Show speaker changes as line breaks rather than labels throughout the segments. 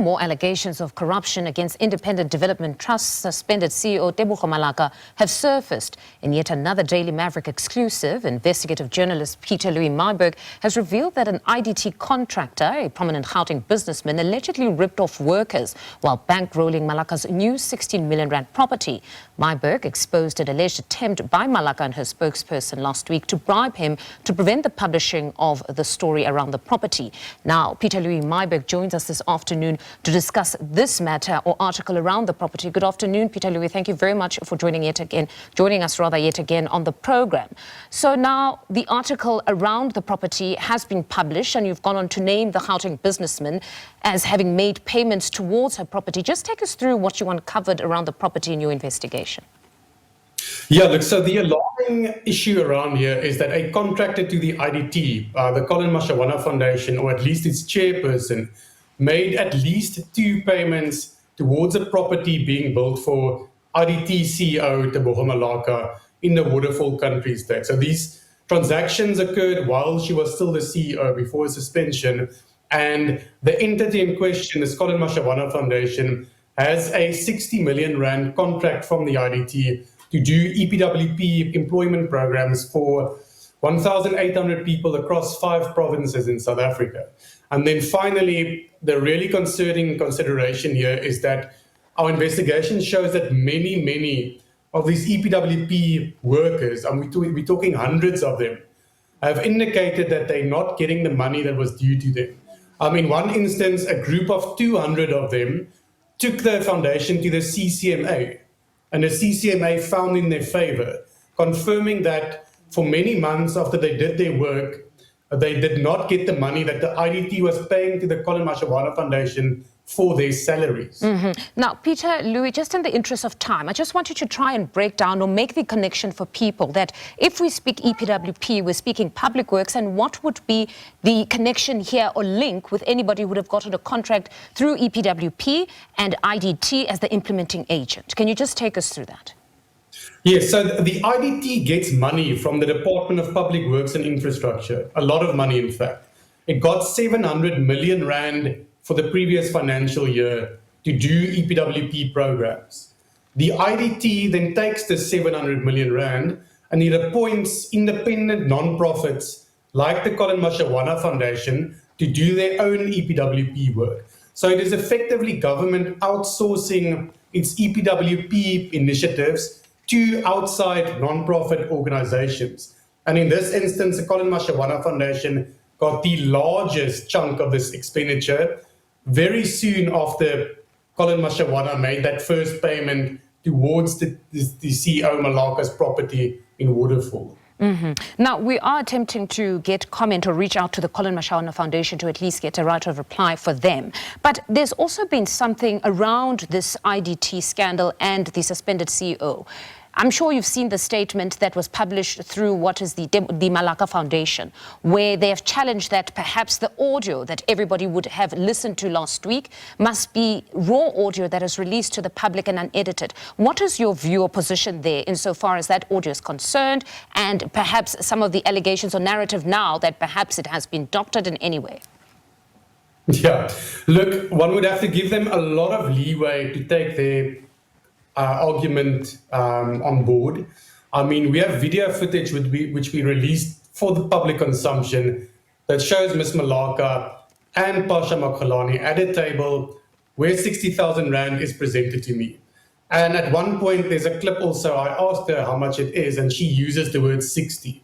more allegations of corruption against Independent Development Trust suspended CEO Tebogo Malaka have surfaced. In yet another Daily Maverick exclusive, investigative journalist Pieter-Louis Myburgh has revealed that an IDT contractor, a prominent Gauteng businessman, allegedly ripped off workers while bankrolling Malaka's new 16 million rand property. Myburgh exposed an alleged attempt by Malaka and her spokesperson last week to bribe him to prevent the publishing of the story around the property. Now, Pieter-Louis Myburgh joins us this afternoon to discuss this matter or article around the property. Good afternoon, Pieter-Louis. Thank you very much for joining us yet again on the program. So now the article around the property has been published and you've gone on to name the Gauteng businessman as having made payments towards her property. Just take us through what you uncovered around the property in your investigation.
Yeah, look, so the alarming issue around here is that a contractor to the IDT, the Colin Mashawana Foundation, or at least its chairperson, made at least 2 payments towards a property being built for IDT CEO Tebogo Malaka in the Waterfall country state. So these transactions occurred while she was still the CEO before her suspension, and the entity in question, the Colin Mashawana Foundation, has a 60 million rand contract from the IDT to do EPWP employment programs for 1,800 people across 5 provinces in South Africa. And then finally, the really concerning consideration here is that our investigation shows that many of these EPWP workers, and we're talking hundreds of them, have indicated that they're not getting the money that was due to them. In one instance, a group of 200 of them took the foundation to the CCMA, and the CCMA found in their favor, confirming that for many months after they did their work, they did not get the money that the IDT was paying to the Colin Mashawana Foundation for their salaries.
Now, Pieter-Louis, just in the interest of time, I just want you to try and break down or make the connection for people that if we speak EPWP, we're speaking public works, and what would be the connection here or link with anybody who would have gotten a contract through EPWP and IDT as the implementing agent? Can you just take us through that?
Yes, so the IDT gets money from the Department of Public Works and Infrastructure, a lot of money in fact. It got 700 million rand for the previous financial year to do EPWP programs. The IDT then takes the 700 million rand and it appoints independent non-profits like the Colin Mashawana Foundation to do their own EPWP work. So it is effectively government outsourcing its EPWP initiatives to outside non-profit organizations. And in this instance, the Colin Mashawana Foundation got the largest chunk of this expenditure very soon after Colin Mashawana made that first payment towards the CEO Malaka's property in Waterfall.
Now, we are attempting to get comment or reach out to the Colin Mashawana Foundation to at least get a right of reply for them. But there's also been something around this IDT scandal and the suspended CEO. I'm sure you've seen the statement that was published through what is the Malaka Foundation, where they have challenged that perhaps the audio that everybody would have listened to last week must be raw audio that is released to the public and unedited. What is your view or position there insofar as that audio is concerned, and perhaps some of the allegations or narrative now that perhaps it has been doctored in any way?
Yeah, look, one would have to give them a lot of leeway to take their argument on board. We have video footage which we released for the public consumption that shows Ms. Malaka and Pasha Makhalani at a table where 60,000 rand is presented to me. And at one point, there's a clip also, I asked her how much it is, and she uses the word 60.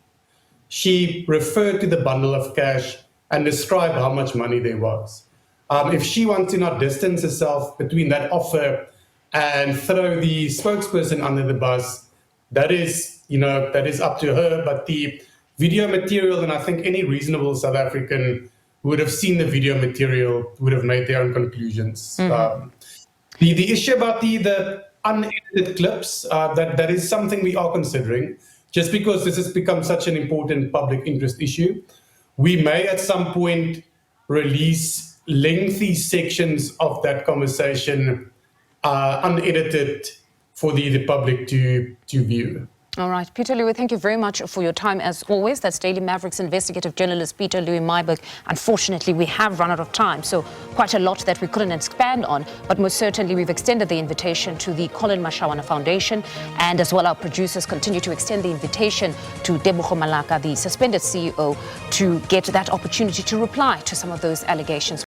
She referred to the bundle of cash and described how much money there was. If she wants to not distance herself between that offer and throw the spokesperson under the bus, that is up to her. But the video material, and I think any reasonable South African who would have seen the video material would have made their own conclusions. The issue about the unedited clips, that is something we are considering, just because this has become such an important public interest issue. We may at some point release lengthy sections of that conversation unedited for the public to view.
All right, Pieter-Louis, thank you very much for your time as always. That's Daily Maverick's investigative journalist Pieter-Louis Myburgh. Unfortunately, we have run out of time, so quite a lot that we couldn't expand on, but most certainly we've extended the invitation to the Colin Mashawana Foundation, and as well our producers continue to extend the invitation to Tebogo Malaka, the suspended CEO, to get that opportunity to reply to some of those allegations.